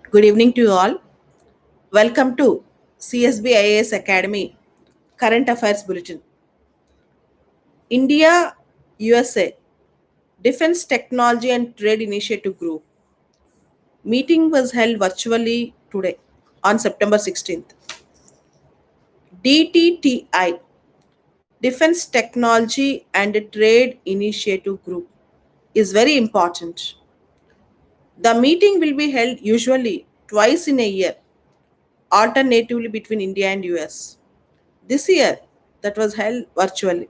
Good evening to you all. Welcome to CSB IAS Academy Current Affairs Bulletin. India USA Defense Technology and Trade Initiative Group meeting was held virtually today on September 16th. DTTI Defense Technology and Trade Initiative Group is very important. The meeting will be held usually twice in a year, alternatively between India and US. This year, that was held virtually.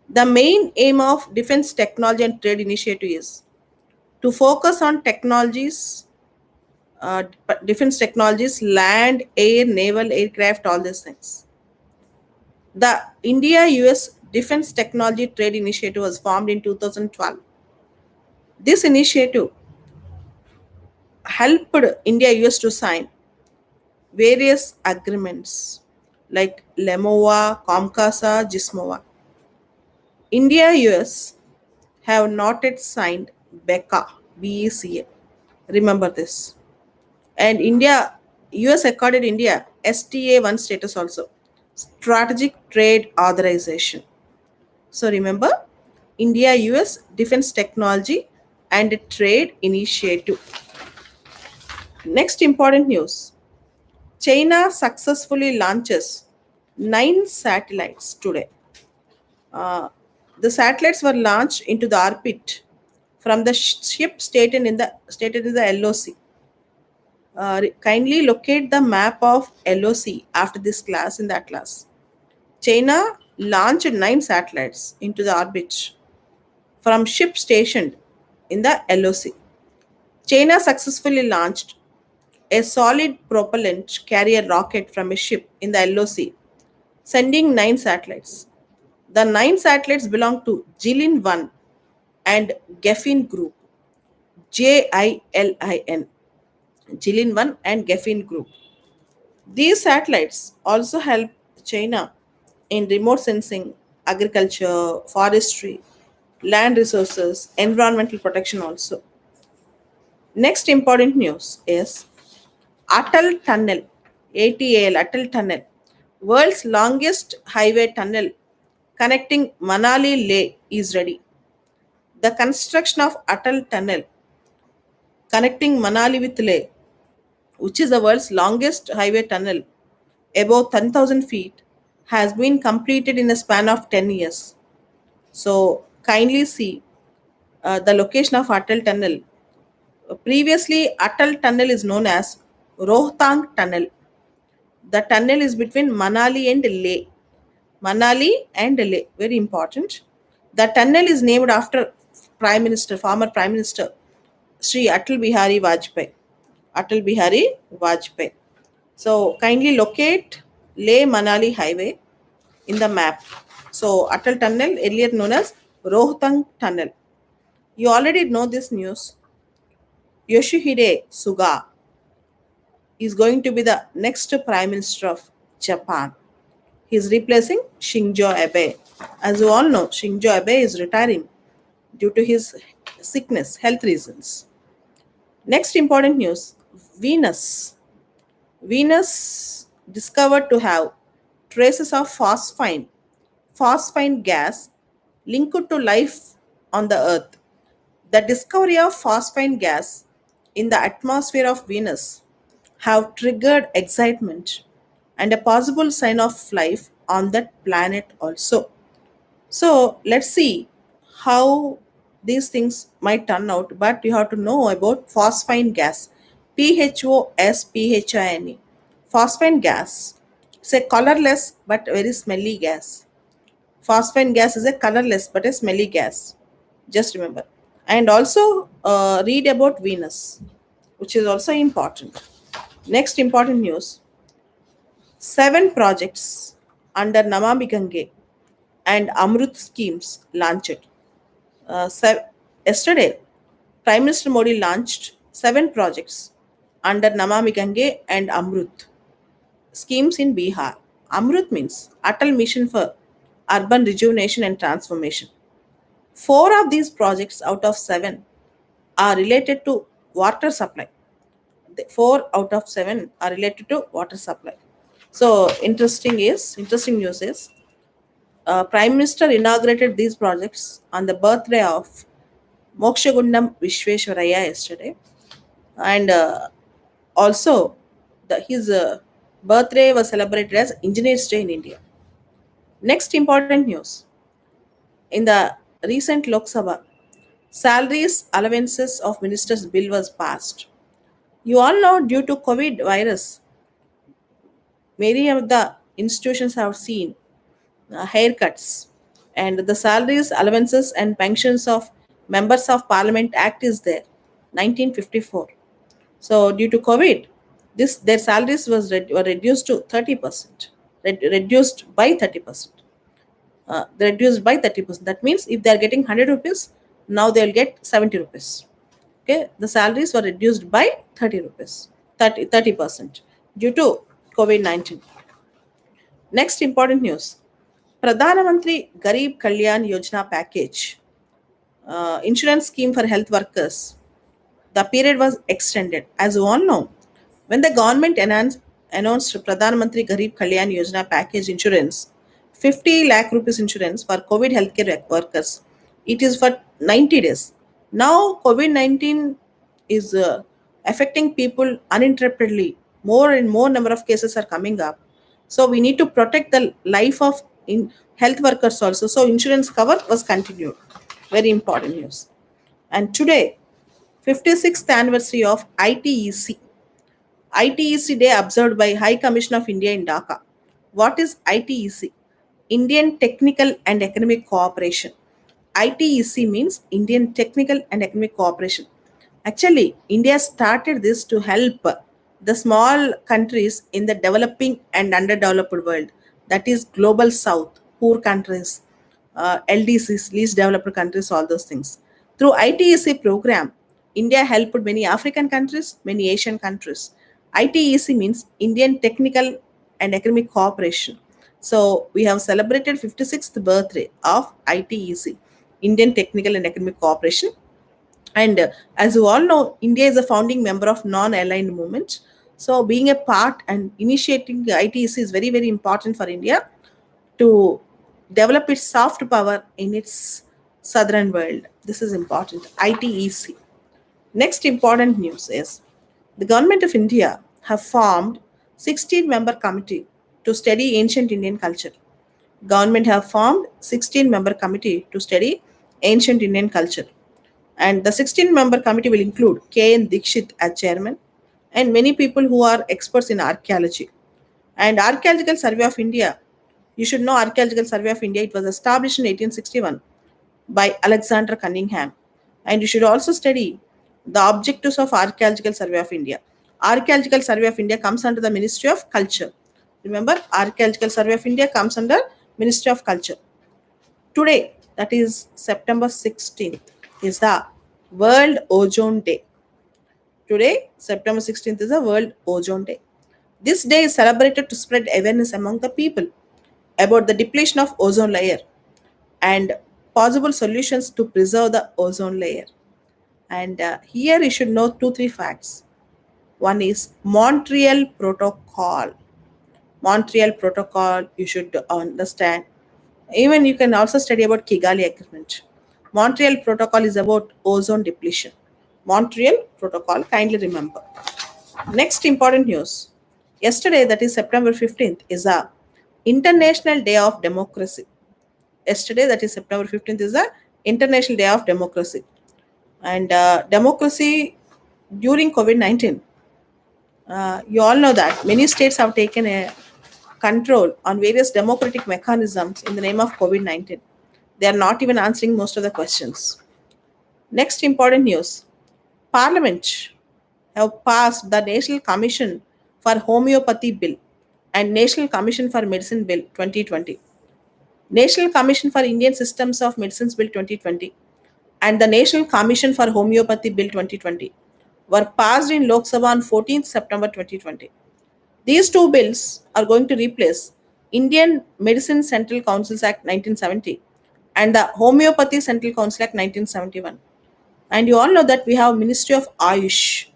The main aim of Defense Technology and Trade Initiative is to focus on defense technologies, land, air, naval, aircraft, all these things. The India US Defense Technology Trade Initiative was formed in 2012. This initiative helped India US to sign various agreements like Lemova, Comcasa, Gismova. India US have not yet signed BECA, BECA. Remember this. And US accorded India STA1 status also, Strategic Trade Authorization. So remember, India US Defense Technology and Trade Initiative. Next important news. China successfully launches 9 satellites today. Uh, the satellites were launched into the orbit from the ship stated in the LOC. Kindly locate the map of LOC after this class in that class. China launched 9 satellites into the orbit from ship stationed in the LOC. China successfully launched a solid propellant carrier rocket from a ship in the LOC, sending 9 satellites. The 9 satellites belong to Jilin 1 and Geffen Group, JILIN, Jilin 1 and Geffen Group. These satellites also help China in remote sensing, agriculture, forestry, land resources, environmental protection also. Next important news is Atal Tunnel, ATAL, Atal Tunnel, world's longest highway tunnel connecting Manali Leh is ready. The construction of Atal Tunnel connecting Manali with Leh, which is the world's longest highway tunnel above 10,000 feet, has been completed in a span of 10 years. So, kindly see the location of Atal Tunnel. Previously, Atal Tunnel is known as Rohtang Tunnel. The tunnel is between Manali and Leh. Manali and Leh, very important. The tunnel is named after former Prime Minister Sri Atal Bihari Vajpayee. Atal Bihari Vajpayee. So kindly locate Leh Manali Highway in the map. So Atal Tunnel, earlier known as Rohtang Tunnel. You already know this news. Yoshihide Suga is going to be the next Prime Minister of Japan. He is replacing Shinzo Abe. As you all know, Shinzo Abe is retiring due to his sickness, health reasons. Next important news, Venus. Venus discovered to have traces of phosphine gas linked to life on the Earth. The discovery of phosphine gas in the atmosphere of Venus have triggered excitement and a possible sign of life on that planet also. So let's see how these things might turn out, but you have to know about phosphine gas. PHOSPHINE. Phosphine gas. It's a colorless but very smelly gas. Phosphine gas is a colorless but a smelly gas. Just remember. And also read about Venus, which is also important. Next important news, 7 projects under Namami Gange and Amrut schemes launched. Uh, se- Yesterday, Prime Minister Modi launched 7 projects under Namami Gange and Amrut schemes in Bihar. Amrut means Atal Mission for Urban Rejuvenation and Transformation. 4 of these projects out of 7 are related to water supply. 4 out of 7 are related to water supply. So interesting news is Prime Minister inaugurated these projects on the birthday of Mokshagundam Vishweshwaraya yesterday, and also his birthday was celebrated as Engineers Day in India. Next important news in the recent Lok Sabha, salaries allowances of ministers bill was passed. You all know due to COVID virus, many of the institutions have seen haircuts, and the salaries allowances and pensions of members of parliament act is there 1954. So due to COVID, this their salaries were reduced to 30%, reduced by 30%. Reduced by 30%. That means if they are getting 100 rupees, now they will get 70 rupees. Okay, the salaries were reduced by 30 rupees, 30% due to COVID-19. Next important news, Pradhana Mantri Garib Kalyan Yojana package, insurance scheme for health workers. The period was extended. As you all know, when the government announced Pradhan Mantri Garib Kalyan Yojana package insurance, 50 lakh rupees insurance for COVID healthcare workers, it is for 90 days. Now, COVID 19 is affecting people uninterruptedly. More and more number of cases are coming up. So, we need to protect the life of health workers also. So, insurance cover was continued. Very important news. And today, 56th anniversary of ITEC. ITEC Day observed by High Commission of India in Dhaka. What is ITEC? Indian Technical and Economic Cooperation. ITEC means Indian Technical and Economic Cooperation. Actually, India started this to help the small countries in the developing and underdeveloped world, that is global south, poor countries, LDCs, least developed countries, all those things. Through ITEC program, India helped many African countries, many Asian countries. ITEC means Indian Technical and Economic Cooperation. So we have celebrated 56th birthday of ITEC, Indian Technical and Economic Cooperation. And as you all know, India is a founding member of non-aligned movement. So being a part and initiating the ITEC is very, very important for India to develop its soft power in its southern world. This is important. ITEC. Next important news is the government of India have formed 16-member committee to study ancient Indian culture. Government have formed 16-member committee to study ancient Indian culture. And the 16-member committee will include K.N. Dikshit as chairman and many people who are experts in archaeology. And Archaeological Survey of India, you should know Archaeological Survey of India, it was established in 1861 by Alexander Cunningham. And you should also study the objectives of Archaeological Survey of India. Archaeological Survey of India comes under the Ministry of Culture. Remember, Archaeological Survey of India comes under Ministry of Culture. Today, that is September 16th, is the World Ozone Day. Today, September 16th, is the World Ozone Day. This day is celebrated to spread awareness among the people about the depletion of ozone layer and possible solutions to preserve the ozone layer. And here you should know two, three facts. One is Montreal Protocol. Montreal Protocol, you should understand. Even you can also study about Kigali Agreement. Montreal Protocol is about ozone depletion. Montreal Protocol, kindly remember. Next important news. Yesterday, that is September 15th, is a International Day of Democracy. Yesterday, that is September 15th, is a International Day of Democracy. And democracy during COVID-19, you all know that many states have taken a control on various democratic mechanisms in the name of COVID-19. They are not even answering most of the questions. Next important news. Parliament have passed the National Commission for Homeopathy Bill and National Commission for Medicine Bill 2020. National Commission for Indian Systems of Medicines Bill 2020 and the National Commission for Homeopathy Bill 2020 were passed in Lok Sabha on 14th September 2020. These two bills are going to replace Indian Medicine Central Councils Act 1970 and the Homeopathy Central Council Act 1971. And you all know that we have Ministry of Ayush.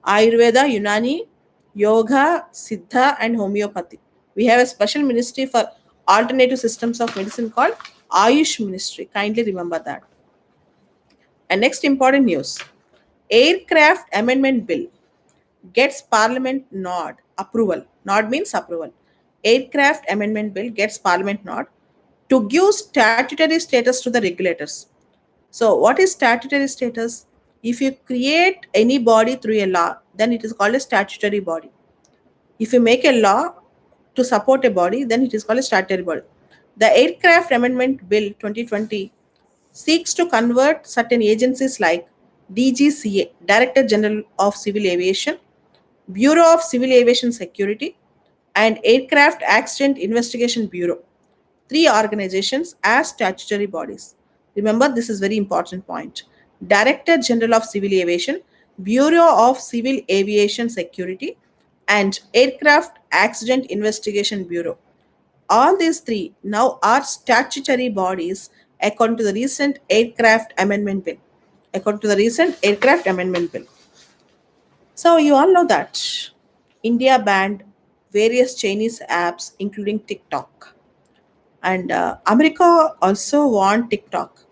Ayurveda, Unani, Yoga, Siddha, and Homeopathy. We have a special ministry for alternative systems of medicine called Ayush Ministry. Kindly remember that. And next important news, Aircraft Amendment Bill gets Parliament nod approval. Nod means approval. Aircraft Amendment Bill gets Parliament nod to give statutory status to the regulators. So, what is statutory status? If you create any body through a law, then it is called a statutory body. If you make a law to support a body, then it is called a statutory body. The Aircraft Amendment Bill 2020 seeks to convert certain agencies like DGCA, Director General of Civil Aviation, Bureau of Civil Aviation Security, and Aircraft Accident Investigation Bureau, three organizations as statutory bodies. Remember, this is very important point. Director General of Civil Aviation, Bureau of Civil Aviation Security, and Aircraft Accident Investigation Bureau. All these three now are statutory bodies according to the recent Aircraft Amendment Bill. According to the recent Aircraft Amendment Bill. So you all know that India banned various Chinese apps, including TikTok, and America also want TikTok.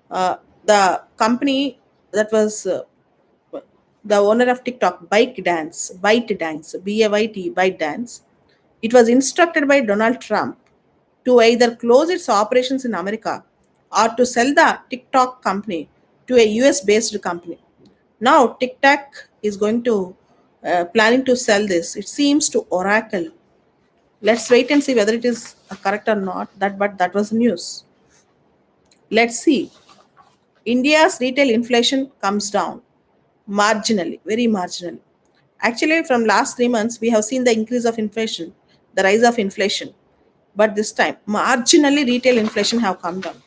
The company that was the owner of TikTok, ByteDance, BAYT, ByteDance, it was instructed by Donald Trump to either close its operations in America or to sell the TikTok company to a US based company. Now, TikTok is going to planning to sell this. It seems to Oracle. Let's wait and see whether it is correct or not. But that was news. Let's see. India's retail inflation comes down marginally, very marginally. Actually, from last 3 months, we have seen the increase of inflation, the rise of inflation. But this time, marginally retail inflation have come down.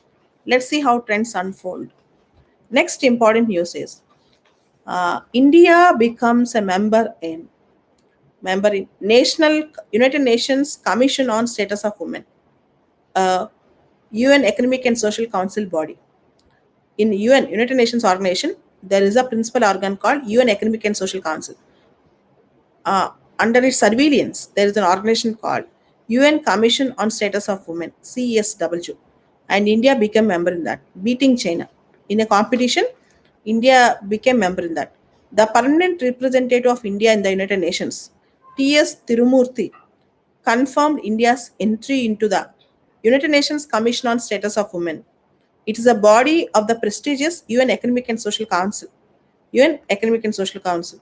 Let's see how trends unfold. Next important news is India becomes a member in National United Nations Commission on Status of Women, a UN Economic and Social Council body. In UN, United Nations organization, there is a principal organ called UN Economic and Social Council. Under its surveillance, there is an organization called UN Commission on Status of Women, CSW, and India became member in that, beating China. In a competition, India became member in that. The permanent representative of India in the United Nations, T.S. Tirumurthy, confirmed India's entry into the United Nations Commission on Status of Women. It is a body of the prestigious UN Economic and Social Council. UN Economic and Social Council.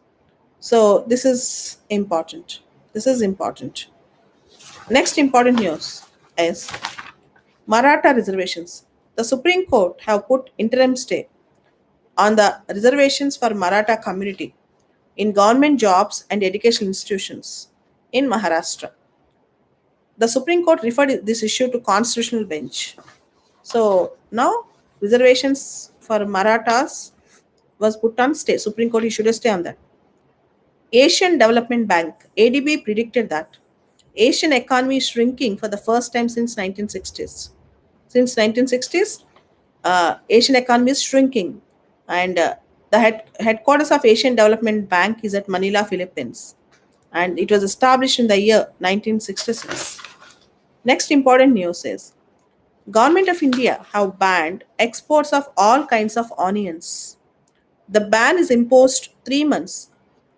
So this is important. This is important. Next important news is Maratha reservations. The Supreme Court have put interim stay on the reservations for Maratha community in government jobs and educational institutions in Maharashtra. The Supreme Court referred this issue to constitutional bench. So now reservations for Marathas was put on stay. Supreme Court issued a stay on that. Asian Development Bank (ADB) predicted that Asian economy is shrinking for the first time since 1960s. Since 1960s, Asian economy is shrinking, and the headquarters of Asian Development Bank is at Manila, Philippines, and it was established in the year 1966. Next important news is Government of India have banned exports of all kinds of onions. The ban is imposed 3 months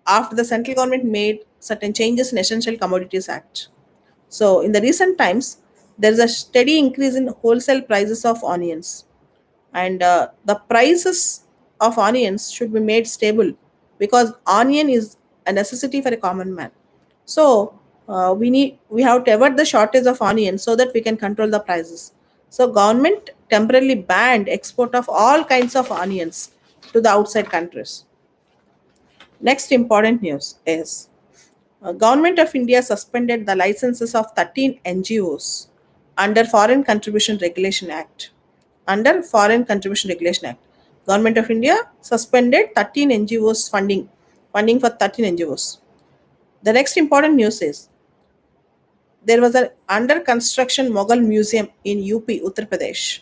after the central government made certain changes in Essential Commodities Act. So, in the recent times, there is a steady increase in wholesale prices of onions, and the prices of onions should be made stable because onion is a necessity for a common man. So, we have to avert the shortage of onions so that we can control the prices. So, government temporarily banned export of all kinds of onions to the outside countries. Next important news is Government of India suspended the licenses of 13 NGOs under Foreign Contribution Regulation Act. Under Foreign Contribution Regulation Act, Government of India suspended 13 NGOs funding for 13 NGOs. The next important news is there was an under construction Mughal museum in UP, Uttar Pradesh,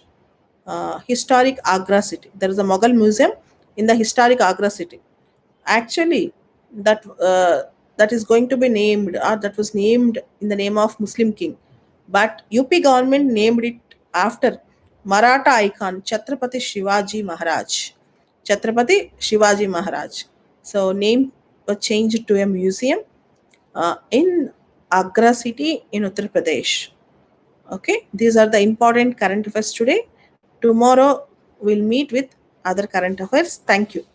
historic Agra city. There is a Mughal museum in the historic Agra city. Actually, that that is going to be named, or that was named in the name of Muslim king, but UP government named it after Maratha icon Chhatrapati Shivaji Maharaj. Chhatrapati Shivaji Maharaj. So name was changed to a museum in Agra city in Uttar Pradesh. Okay, these are the important current affairs today. Tomorrow we'll meet with other current affairs. Thank you.